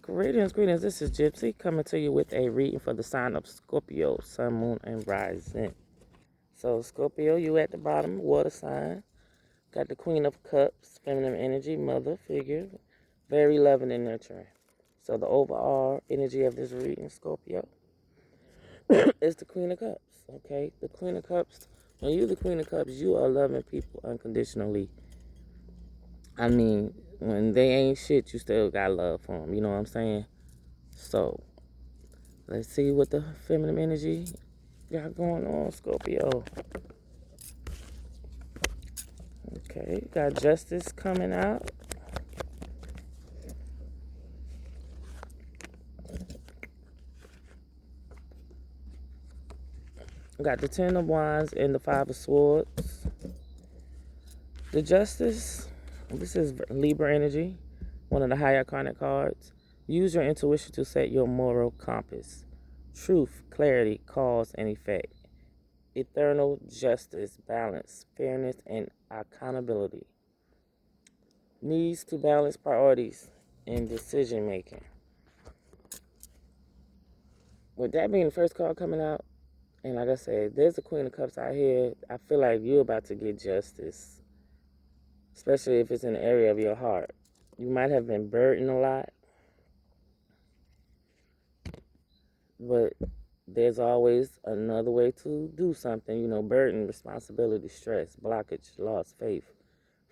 Greetings, greetings. This is Gyp-C coming to you with a reading for the sign of Scorpio, Sun, Moon, and Rising. So, Scorpio, you at the bottom, water sign. Got the Queen of Cups, feminine energy, mother figure, very loving and nurturing. So, the overall energy of this reading, Scorpio, is the Queen of Cups. Okay, the Queen of Cups. When you're the Queen of Cups, you are loving people unconditionally. I mean, when they ain't shit, you still got love for them. You know what I'm saying? So, let's see what the feminine energy got going on, Scorpio. Okay, got justice coming out. Got the Ten of Wands and the Five of Swords. The Justice, this is Libra energy, one of the higher arcana cards. Use your intuition to set your moral compass. Truth, clarity, cause, and effect. Eternal justice, balance, fairness, and accountability. Needs to balance priorities in decision making. With that being the first card coming out, and like I said, there's a Queen of Cups out here. I feel like you're about to get justice, especially if it's in the area of your heart. You might have been burdened a lot, but there's always another way to do something. You know, burden, responsibility, stress, blockage, loss, faith,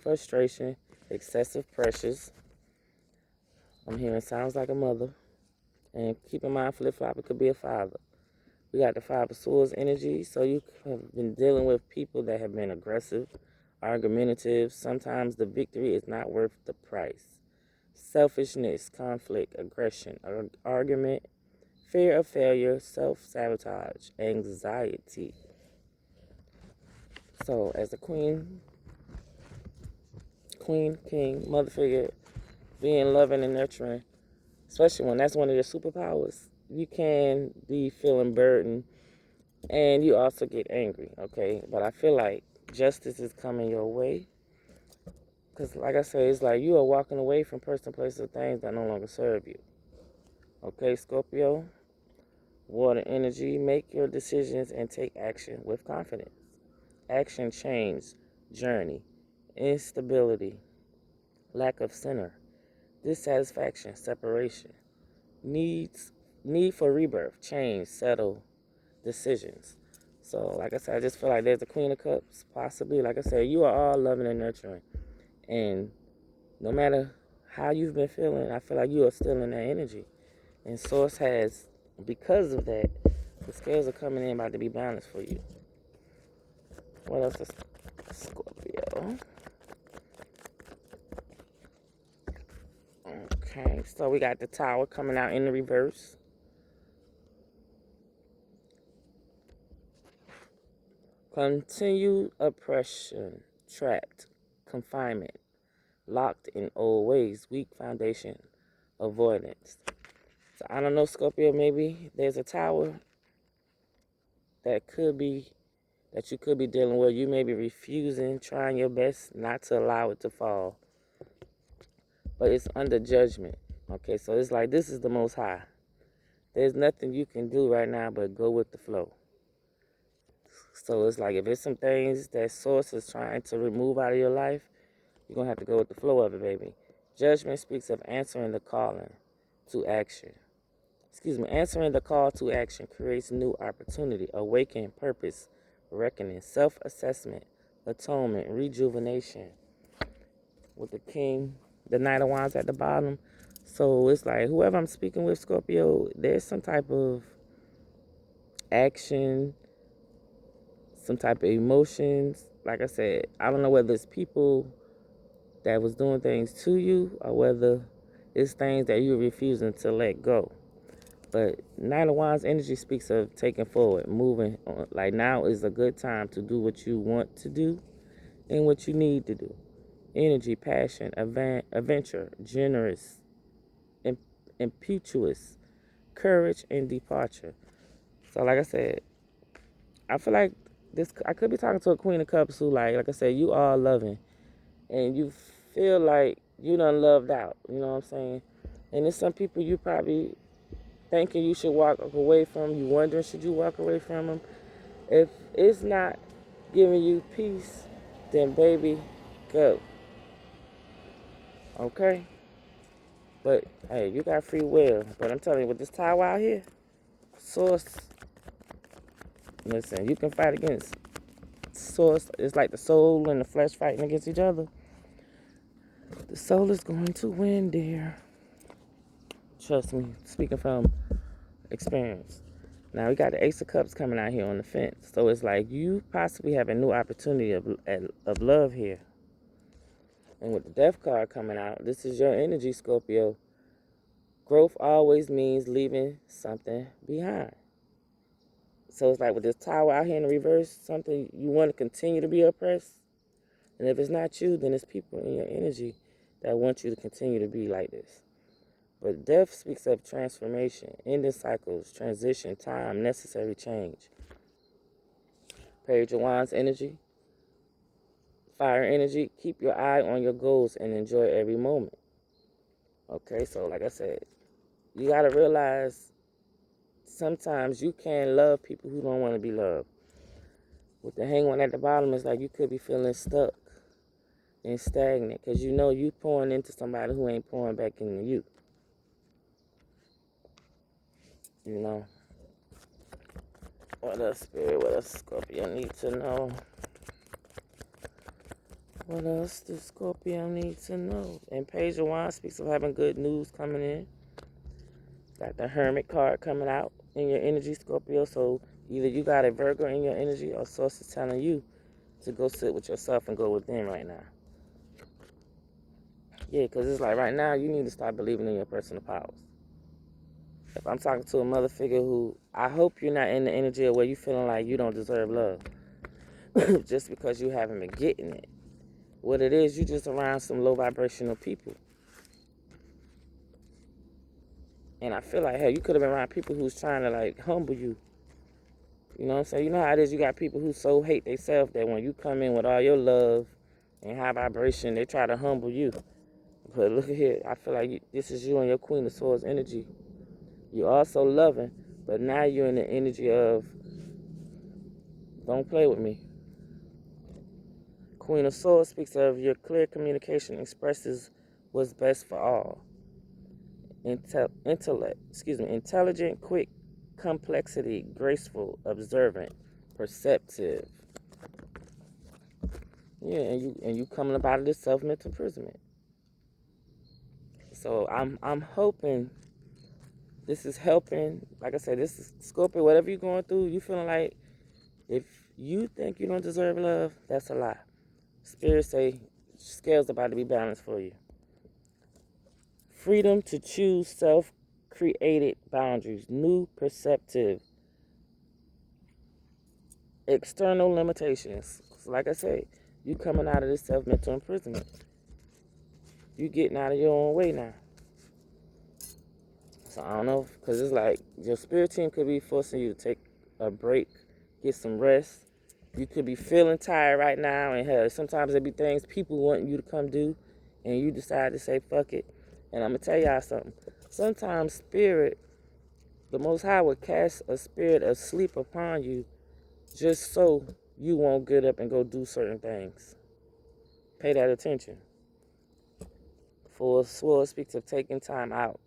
frustration, excessive pressures. I'm hearing sounds like a mother. And keep in mind, flip-flop, it could be a father. We got the Five of Swords energy, so you have been dealing with people that have been aggressive, argumentative. Sometimes the victory is not worth the price. Selfishness, conflict, aggression, argument, fear of failure, self-sabotage, anxiety. So as a queen, king, mother figure, being loving and nurturing, especially when that's one of your superpowers, you can be feeling burdened and you also get angry, okay? But I feel like justice is coming your way because, like I say, it's like you are walking away from person, places, things that no longer serve you. Okay, Scorpio, water energy, make your decisions and take action with confidence. Action, change, journey, instability, lack of center, dissatisfaction, separation, need for rebirth, change, settle, decisions. So, like I said, I just feel like there's a Queen of Cups, possibly. Like I said, you are all loving and nurturing. And no matter how you've been feeling, I feel like you are still in that energy. And Source has, because of that, the scales are coming in about to be balanced for you. What else is Scorpio? Okay, so we got the Tower coming out in the reverse. Continued oppression, trapped, confinement, locked in old ways, weak foundation, avoidance. So I don't know, Scorpio, maybe there's a tower that you could be dealing with. You may be refusing, trying your best not to allow it to fall. But it's under judgment. Okay, so it's like this is the Most High. There's nothing you can do right now but go with the flow. So it's like if it's some things that Source is trying to remove out of your life, you're going to have to go with the flow of it, baby. Judgment speaks of answering the calling to action. Answering the call to action creates new opportunity, awakening, purpose, reckoning, self-assessment, atonement, rejuvenation. With the King, the Knight of Wands at the bottom. So it's like whoever I'm speaking with, Scorpio, there's some type of action, some type of emotions. Like I said, I don't know whether it's people that was doing things to you or whether it's things that you're refusing to let go. But Nine of Wands energy speaks of taking forward, moving on. Like now is a good time to do what you want to do and what you need to do. Energy, passion, adventure, generous, impetuous, courage, and departure. So like I said, I feel like I could be talking to a Queen of Cups who like I said, you are loving and you feel like you done loved out. You know what I'm saying? And there's some people you probably thinking you should walk away from. You wondering, should you walk away from them? If it's not giving you peace, then baby, go. Okay? But, hey, you got free will. But I'm telling you, with this tower out here, source, listen, you can fight against source. It's like the soul and the flesh fighting against each other. The soul is going to win, dear. Trust me, speaking from experience. Now, we got the Ace of Cups coming out here on the fence. So it's like you possibly have a new opportunity of love here. And with the Death card coming out, this is your energy, Scorpio. Growth always means leaving something behind. So it's like with this tower out here in the reverse, something you want to continue to be oppressed. And if it's not you, then it's people in your energy that want you to continue to be like this. But death speaks of transformation, ending cycles, transition, time, necessary change. Page of Wands energy. Fire energy. Keep your eye on your goals and enjoy every moment. Okay, so like I said, you got to realize sometimes you can love people who don't want to be loved. With the hangman at the bottom, it's like you could be feeling stuck and stagnant because you know you pouring into somebody who ain't pouring back into you. You know. What else, Spirit? What else Scorpio need to know? What else does Scorpio need to know? And Page of Wands speaks of having good news coming in. Got the Hermit card coming out in your energy, Scorpio. So either you got a Virgo in your energy or Source is telling you to go sit with yourself and go within right now. Yeah, because it's like right now you need to start believing in your personal powers. If I'm talking to a mother figure who, I hope you're not in the energy of where you feeling like you don't deserve love just because you haven't been getting it. What it is, you just around some low vibrational people. And I feel like, hell, you could have been around people who's trying to like humble you. You know what I'm saying? You know how it is, you got people who so hate themselves that when you come in with all your love and high vibration, they try to humble you. But look at here, I feel like this is you and your Queen of Swords energy. You're also loving, but now you're in the energy of, don't play with me. Queen of Swords speaks of your clear communication expresses what's best for all. Intelligent, quick, complexity, graceful, observant, perceptive. Yeah, and you coming up out of this self-mental imprisonment. So I'm hoping this is helping. Like I said, this is Scorpio. Whatever you're going through, you feeling like if you think you don't deserve love, that's a lie. Spirits say scales about to be balanced for you. Freedom to choose self-created boundaries, new perceptive, external limitations. So like I say, you coming out of this self-mental imprisonment. You getting out of your own way now. So I don't know, because it's like your spirit team could be forcing you to take a break, get some rest. You could be feeling tired right now, and hell, sometimes there be things people want you to come do, and you decide to say, fuck it. And I'm going to tell y'all something. Sometimes spirit, the Most High will cast a spirit of sleep upon you just so you won't get up and go do certain things. Pay that attention. For Sword speaks of taking time out.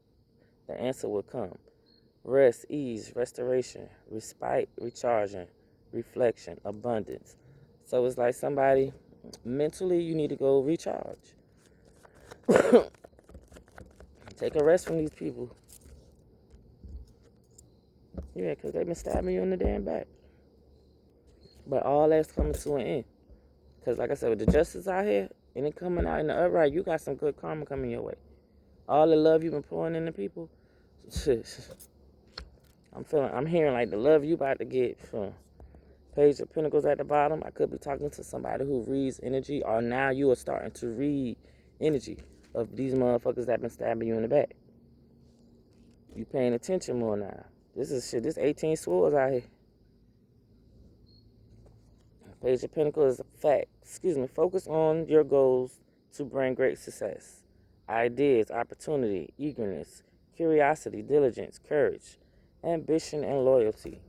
The answer will come. Rest, ease, restoration, respite, recharging, reflection, abundance. So it's like somebody, mentally, you need to go recharge. Take a rest from these people. Yeah, because they've been stabbing you in the damn back. But all that's coming to an end. Because like I said, with the justice out here, and it coming out in the upright, you got some good karma coming your way. All the love you've been pouring into people, I'm hearing like the love you about to get from Page of Pentacles at the bottom. I could be talking to somebody who reads energy, or now you are starting to read energy of these motherfuckers that been stabbing you in the back. You paying attention more now. This is shit. This 18 swords out here. Page of Pentacles is a fact. Focus on your goals to bring great success. ideas, opportunity, eagerness, curiosity, diligence, courage, ambition, and loyalty.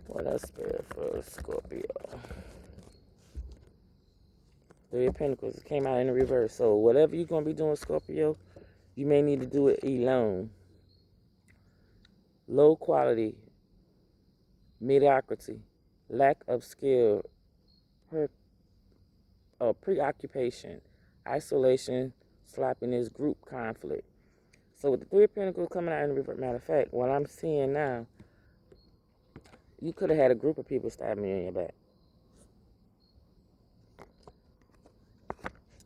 What else spirit for Scorpio? Three of Pentacles came out in the reverse. So whatever you're going to be doing, Scorpio, you may need to do it alone. Low quality, mediocrity, lack of skill, preoccupation, isolation, sloppiness, group conflict. So with the Three of Pentacles coming out in the reverse, matter of fact, what I'm seeing now, you could have had a group of people stabbing you in your back.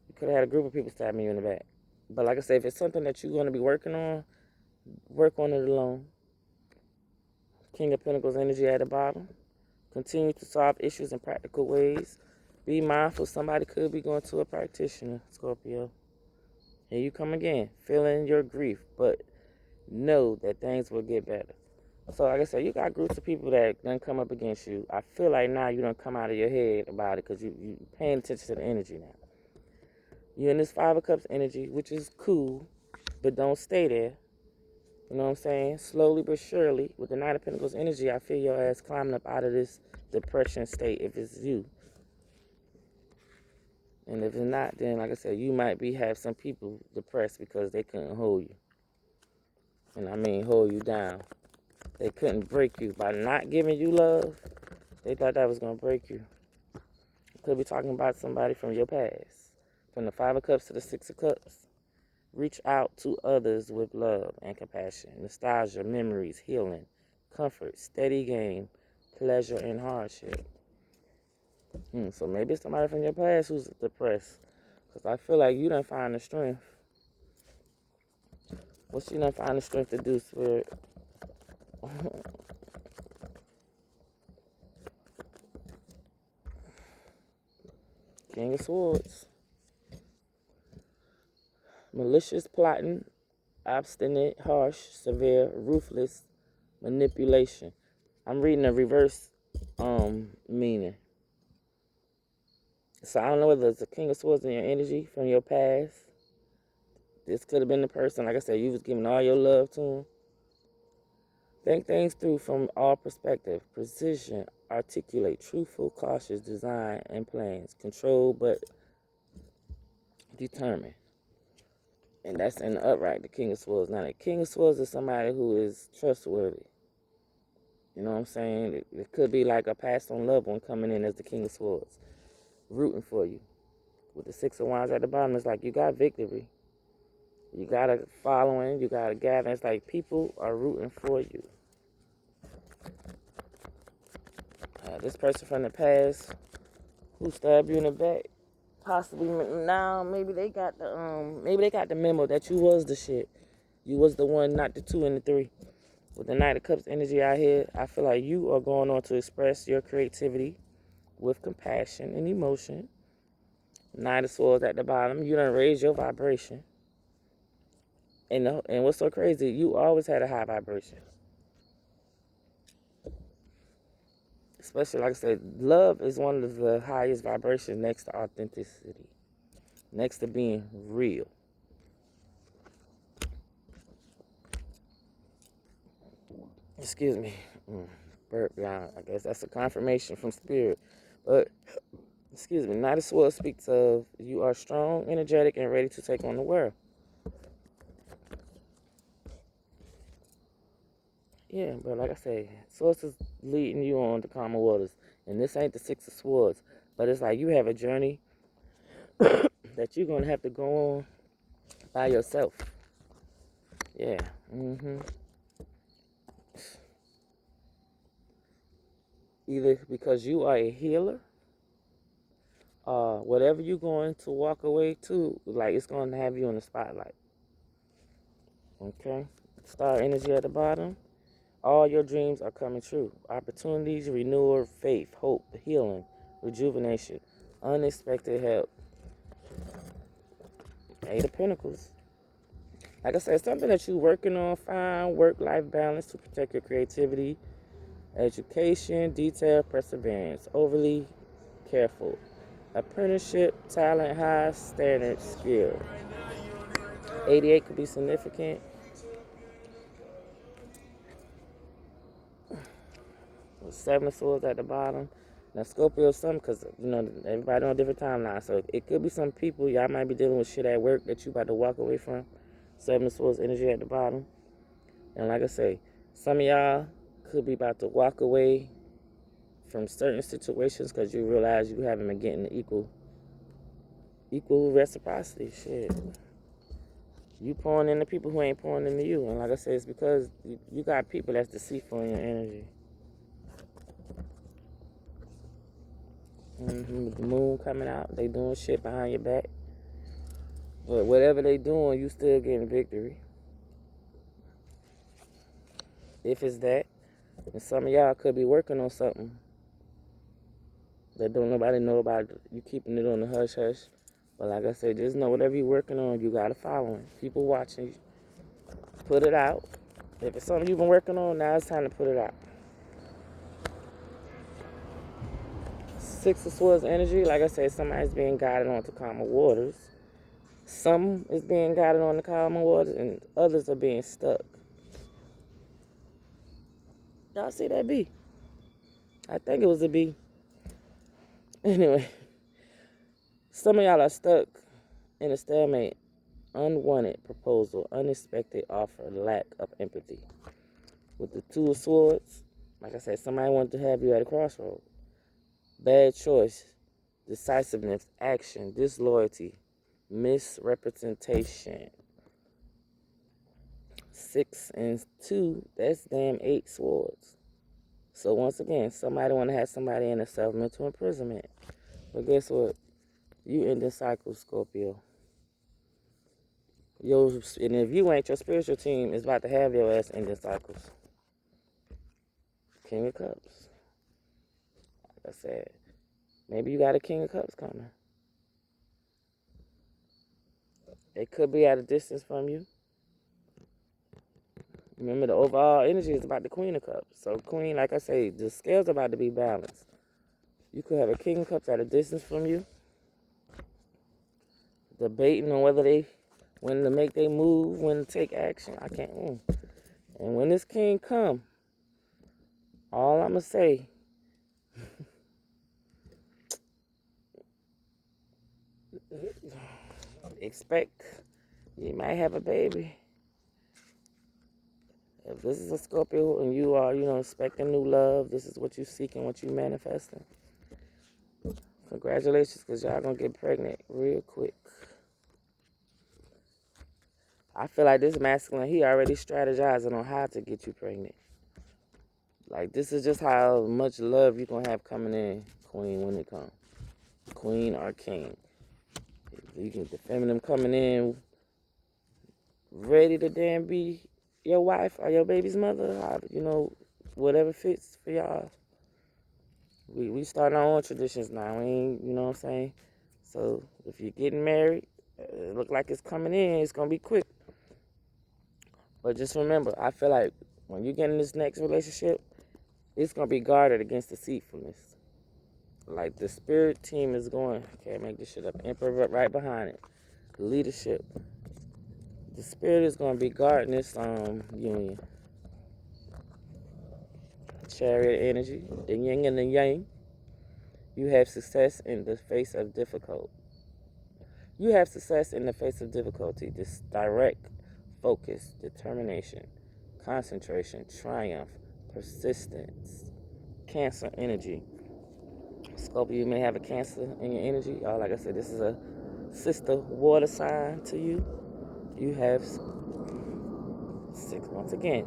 You could have had a group of people stabbing you in the back. But like I said, if it's something that you're going to be working on, work on it alone. King of Pentacles energy at the bottom. Continue to solve issues in practical ways. Be mindful somebody could be going to a practitioner, Scorpio. Here you come again, feeling your grief, but know that things will get better. So like I said, you got groups of people that done come up against you. I feel like now you done come out of your head about it because you paying attention to the energy now. You're in this Five of Cups energy, which is cool, but don't stay there. You know what I'm saying? Slowly but surely, with the Knight of Pentacles energy, I feel your ass climbing up out of this depression state if it's you. And if it's not, then like I said, you might have some people depressed because they couldn't hold you. And I mean hold you down. They couldn't break you. By not giving you love, they thought that was going to break you. Could be talking about somebody from your past. From the Five of Cups to the Six of Cups. Reach out to others with love and compassion. Nostalgia, memories, healing, comfort, steady gain, pleasure, and hardship. So maybe it's somebody from your past who's depressed. Because I feel like you done find the strength. What you done find the strength to do, Spirit? King of Swords. Malicious, plotting, obstinate, harsh, severe, ruthless, manipulation. I'm reading a reverse meaning. So I don't know whether it's a King of Swords in your energy from your past. This could have been the person, like I said, you was giving all your love to him. Think things through from all perspectives. Precision, articulate, truthful, cautious, design, and plans. Control, but determined. And that's in the upright, the King of Swords. Now, the King of Swords is somebody who is trustworthy. You know what I'm saying? It could be like a passed on loved one coming in as the King of Swords, rooting for you. With the Six of Wands at the bottom, it's like you got victory. You got a following, you got a gathering. It's like people are rooting for you. This person from the past who stabbed you in the back, possibly now maybe they got the memo that you was the shit. You was the one, not the two and the three. With the Knight of Cups energy out here, I feel like you are going on to express your creativity with compassion and emotion. Knight of Swords at the bottom, you done raise your vibration. And what's so crazy, you always had a high vibration. Especially, like I said, love is one of the highest vibrations next to authenticity. Next to being real. Excuse me. Burp, yeah, I guess that's a confirmation from Spirit. But, excuse me, Knight of Swords speaks of you are strong, energetic, and ready to take on the world. Yeah, but like I say, Swords is leading you on to calmer waters. And this ain't the Six of Swords. But it's like you have a journey that you're going to have to go on by yourself. Yeah. Either because you are a healer, whatever you're going to walk away to, like it's going to have you in the spotlight. Okay? Star energy at the bottom. All your dreams are coming true. Opportunities, renewal, faith, hope, healing, rejuvenation, unexpected help. Eight of Pentacles. Like I said, something that you're working on. Find work-life balance to protect your creativity, education, detail, perseverance. Overly careful. Apprenticeship, talent, high standard, skill. 88 could be significant. With 7 of Swords at the bottom. Now, Scorpio is something because, you know, everybody on a different timeline. So it could be some people, y'all might be dealing with shit at work that you about to walk away from. 7 of Swords energy at the bottom. And like I say, some of y'all could be about to walk away from certain situations because you realize you haven't been getting the equal reciprocity. Shit. You pouring into people who ain't pouring into you. And like I said, it's because you got people that's deceitful in your energy. With the moon coming out, they doing shit behind your back. But whatever they doing, you still getting victory. If it's that. And some of y'all could be working on something that don't nobody know about. You keeping it on the hush hush. But like I said, just know whatever you're working on, you got to follow it. People watching you. Put it out. If it's something you've been working on, now it's time to put it out. 6 of Swords energy, like I said, somebody's being guided onto calmer waters. Some is being guided on the calmer waters, and others are being stuck. Y'all see that bee? I think it was a bee. Anyway, some of y'all are stuck in a stalemate, unwanted proposal, unexpected offer, lack of empathy. With the 2 of Swords, like I said, somebody wanted to have you at a crossroad. Bad choice, decisiveness, action, disloyalty, misrepresentation. 6 and 2, that's damn 8 swords. So once again, somebody want to have somebody in a self-mental imprisonment. But guess what? You end this cycle, Scorpio. And if you ain't, your spiritual team is about to have your ass ending cycles. King of Cups. Like I said, maybe you got a King of Cups coming. It could be at a distance from you. Remember, the overall energy is about the Queen of Cups. So, Queen, like I say, the scale's about to be balanced. You could have a King of Cups at a distance from you, debating on when to make their move, when to take action. I can't. And when this King come, all I'm going to say, expect you might have a baby. If this is a Scorpio and you are, expecting new love, this is what you seeking, what you manifesting. Congratulations, because y'all going to get pregnant real quick. I feel like this masculine, he already strategizing on how to get you pregnant. Like, this is just how much love you're going to have coming in, Queen, when it comes. Queen or King. You get the feminine coming in ready to damn be your wife or your baby's mother, whatever fits for y'all. We starting our own traditions now. We ain't, you know what I'm saying? So if you're getting married, it look like it's coming in, it's going to be quick. But just remember, I feel like when you get in this next relationship, it's going to be guarded against deceitfulness. Like the spirit team is going, I can't make this shit up, Emperor right behind it. Leadership. The spirit is going to be guarding this union. Chariot energy, the yin and the yang. You have success in the face of difficulty. You have success in the face of difficulty. This direct focus, determination, concentration, triumph, persistence. Cancer energy. Scorpio, you may have a Cancer in your energy. Like I said, this is a sister water sign to you. You have 6. Once again,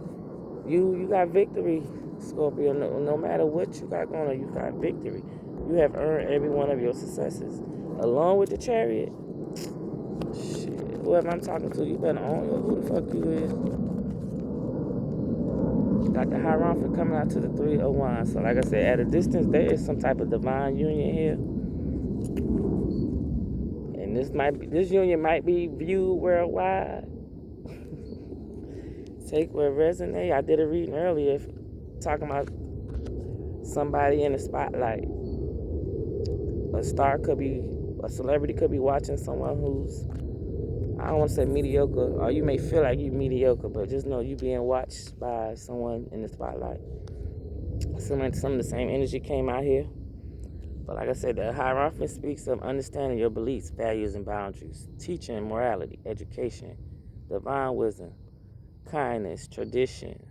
you got victory, Scorpio. No matter what you got going on, you got victory. You have earned every one of your successes. Along with the Chariot, shit, whoever I'm talking to, you better own who the fuck you is. Got the Hierophant coming out to the 3 of Wands. So like I said, at a distance, there is some type of divine union here. And this union might be viewed worldwide. Take what resonate. I did a reading earlier talking about somebody in the spotlight. A celebrity could be watching someone who's, I don't want to say mediocre, or you may feel like you're mediocre, but just know you being watched by someone in the spotlight. Some of the same energy came out here. But like I said, the Hierophant speaks of understanding your beliefs, values, and boundaries, teaching morality, education, divine wisdom, kindness, traditions.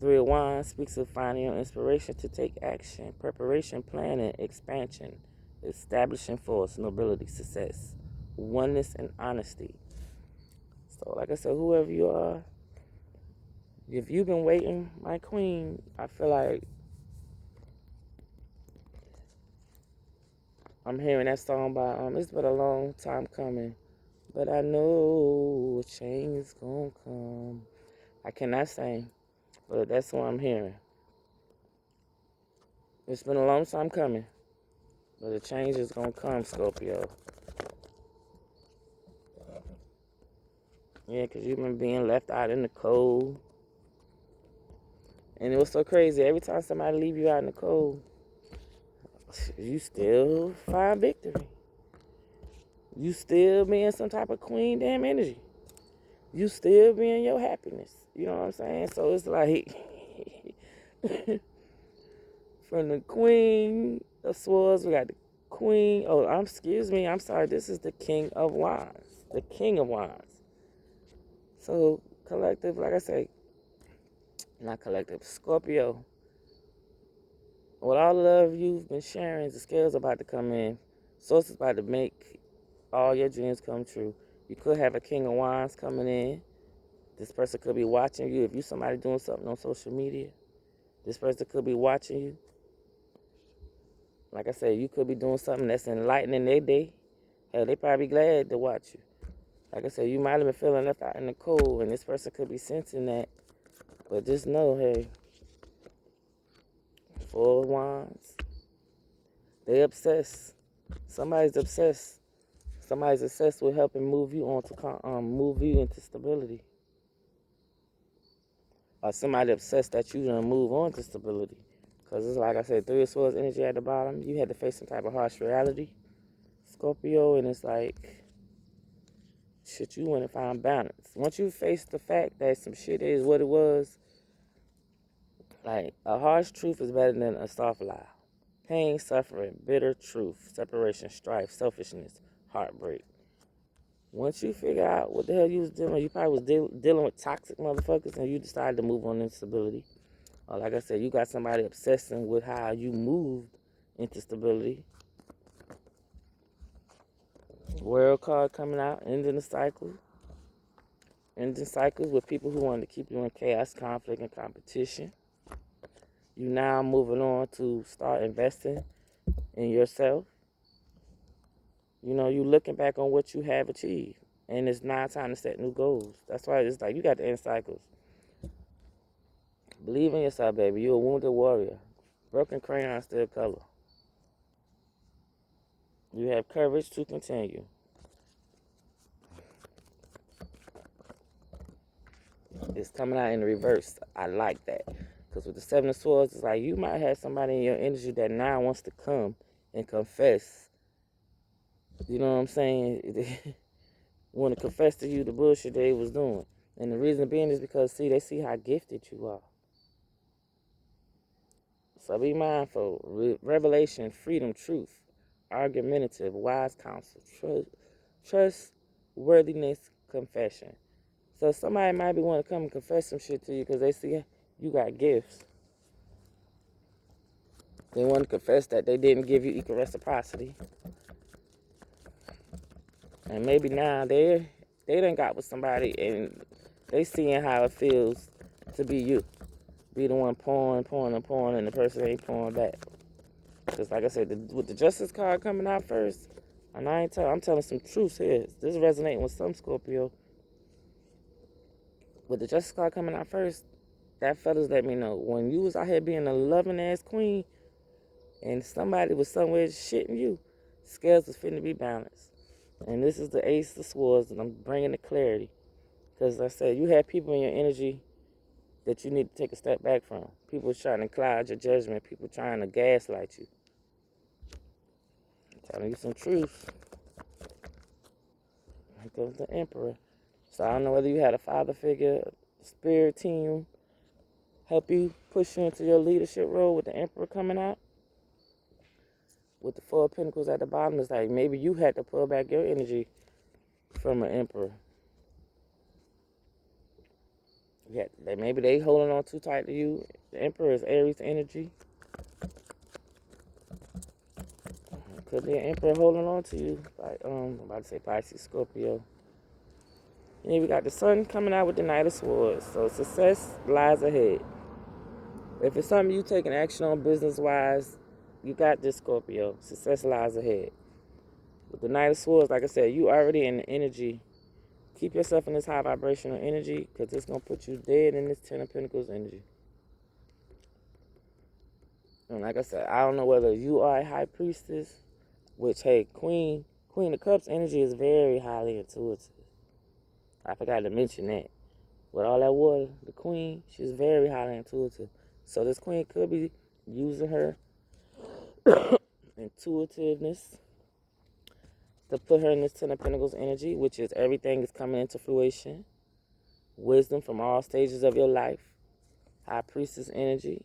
Three of Wands speaks of finding your inspiration to take action, preparation, planning, expansion, establishing force, nobility, success, oneness, and honesty. So like I said, whoever you are, if you've been waiting, my queen, I feel like I'm hearing that song by, it's been a long time coming, but I know a change is gonna come. I cannot sing, but that's what I'm hearing. It's been a long time coming, but a change is gonna come, Scorpio. Yeah, because you've been being left out in the cold. And it was so crazy. Every time somebody leave you out in the cold, you still find victory. You still be in some type of queen damn energy. You still be in your happiness. You know what I'm saying? So it's like from the Queen of Swords, we got the Queen. Oh, excuse me. I'm sorry. This is the King of Wands. The King of Wands. So collective, like I say, not collective, Scorpio. With all the love you've been sharing, the scales about to come in. Source is about to make all your dreams come true. You could have a King of Wands coming in. This person could be watching you. If you're somebody doing something on social media, this person could be watching you. Like I said, you could be doing something that's enlightening their day. Hell, they probably glad to watch you. Like I said, you might have been feeling left out in the cold, and this person could be sensing that. But just know, hey, Four of Wands, they obsessed. Somebody's obsessed. Somebody's obsessed with helping move you move you into stability. Or somebody obsessed that you gonna move on to stability. Because it's like I said, Three of Swords energy at the bottom. You had to face some type of harsh reality, Scorpio, and it's like, shit, you want to find balance. Once you face the fact that some shit is what it was, like, a harsh truth is better than a soft lie. Pain, suffering, bitter truth, separation, strife, selfishness, heartbreak. Once you figure out what the hell you was doing, you probably was dealing with toxic motherfuckers and you decided to move on into stability. Or like I said, you got somebody obsessing with how you moved into stability. World card coming out, ending the cycle. Ending cycles with people who want to keep you in chaos, conflict, and competition. You now moving on to start investing in yourself. You know, you looking back on what you have achieved. And it's now time to set new goals. That's why it's like you got to end cycles. Believe in yourself, baby. You're a wounded warrior. Broken crayon still color. You have courage to continue. It's coming out in the reverse. I like that. Because with the Seven of Swords, it's like you might have somebody in your energy that now wants to come and confess. You know what I'm saying? Want to confess to you the bullshit they was doing. And the reason being is because, see, they see how gifted you are. So be mindful. Revelation, freedom, truth, argumentative, wise counsel, trustworthiness, confession. So somebody might be wanting to come and confess some shit to you because they see you got gifts. They want to confess that they didn't give you equal reciprocity. And maybe now they done got with somebody and they seeing how it feels to be you. Be the one pouring, and the person ain't pouring back. Because like I said, with the Justice card coming out first, and I'm telling some truths here. This is resonating with some Scorpio. With the Justice card coming out first, that fellas let me know. When you was out here being a loving ass queen, and somebody was somewhere shitting you, scales was finna be balanced. And this is the Ace of Swords, and I'm bringing the clarity. Because like I said, you have people in your energy that you need to take a step back from. People trying to cloud your judgment. People trying to gaslight you. I'm telling you some truth. Here goes the Emperor. So I don't know whether you had a father figure, spirit team, help you push you into your leadership role with the Emperor coming out. With the Four of Pentacles at the bottom, it's like maybe you had to pull back your energy from an Emperor. Yeah, maybe they holding on too tight to you. The Emperor is Aries energy. Could be an Emperor holding on to you. Like, I'm about to say Pisces, Scorpio. And then we got the Sun coming out with the Knight of Swords. So success lies ahead. If it's something you taking action on business-wise, you got this, Scorpio. Success lies ahead. With the Knight of Swords, like I said, you already in the energy. Keep yourself in this high vibrational energy because it's going to put you dead in this Ten of Pentacles energy. And like I said, I don't know whether you are a high priestess. Which, hey, Queen of Cups energy is very highly intuitive. I forgot to mention that. With all that water, the Queen, she's very highly intuitive. So this Queen could be using her intuitiveness to put her in this Ten of Pentacles energy, which is everything is coming into fruition. Wisdom from all stages of your life. High Priestess energy.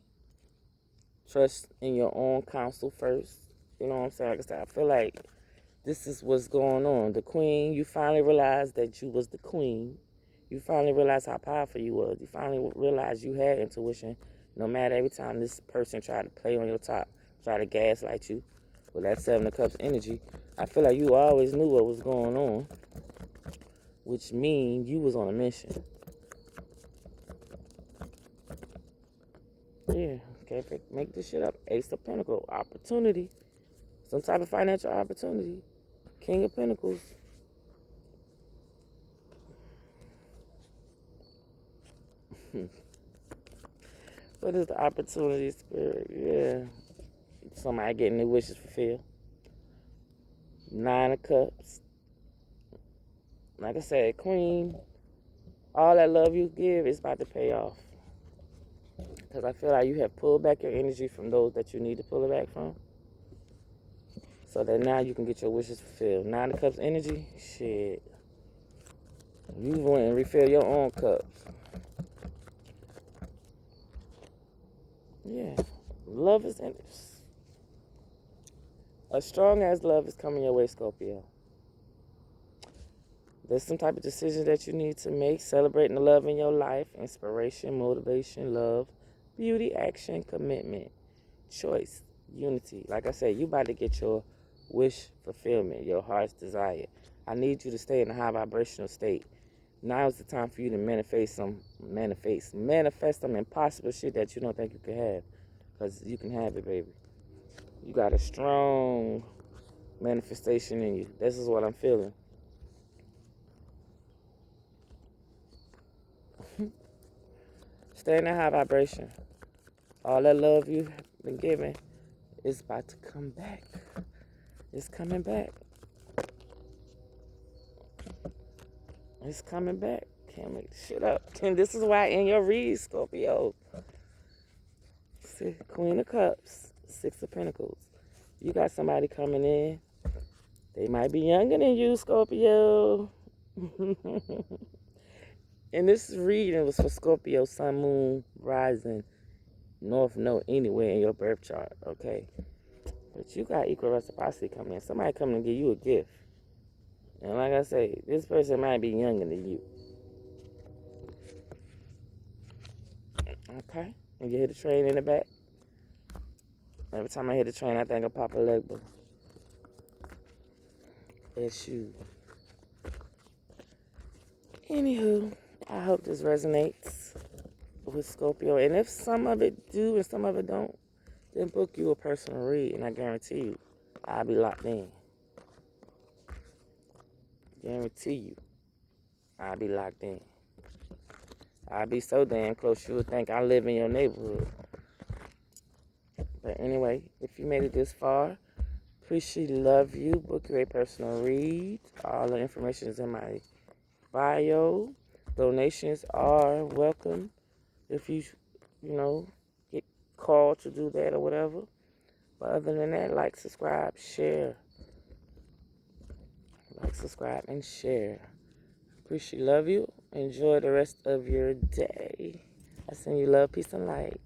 Trust in your own counsel first. You know what I'm saying? Like I said, I feel like this is what's going on. The Queen, you finally realized that you was the Queen. You finally realized how powerful you was. You finally realized you had intuition. No matter every time this person tried to play on your top, try to gaslight you with that Seven of Cups energy, I feel like you always knew what was going on, which means you was on a mission. Yeah, can't make this shit up. Ace of Pentacles, opportunity. Some type of financial opportunity. King of Pentacles. What is the opportunity, Spirit? Yeah. Somebody getting their wishes fulfilled. Nine of Cups. Like I said, Queen, all that love you give is about to pay off. Because I feel like you have pulled back your energy from those that you need to pull it back from. So that now you can get your wishes fulfilled. Nine of Cups energy, shit. You went and refill your own cups. Yeah. Love is in this. A strong as love is coming your way, Scorpio. There's some type of decision that you need to make. Celebrating the love in your life. Inspiration, motivation, love, beauty, action, commitment, choice, unity. Like I said, you about to get your wish fulfillment, your heart's desire. I need you to stay in a high vibrational state. Now is the time for you to manifest some impossible shit that you don't think you can have. Because you can have it, baby. You got a strong manifestation in you. This is what I'm feeling. Stay in that high vibration. All that love you've been given is about to come back. It's coming back. It's coming back. Can't make shit up. And this is why in your read, Scorpio. Queen of Cups. Six of Pentacles. You got somebody coming in. They might be younger than you, Scorpio. And this reading was for Scorpio, Sun, Moon, Rising, North Node, anywhere in your birth chart, okay? But you got equal reciprocity coming in. Somebody coming to give you a gift. And like I say, this person might be younger than you. Okay? And you hear the train in the back? Every time I hear the train, I think of Papa Legba. It's you. Anywho, I hope this resonates with Scorpio. And if some of it do and some of it don't, then book you a personal read. And I guarantee you, I'll be locked in. Guarantee you, I'll be locked in. I'll be so damn close you would think I live in your neighborhood. But anyway, if you made it this far, appreciate, love you. Book you a personal read. All the information is in my bio. Donations are welcome if you get called to do that or whatever. But other than that, like, subscribe, share. Like, subscribe, and share. Appreciate, love you. Enjoy the rest of your day. I send you love, peace, and light.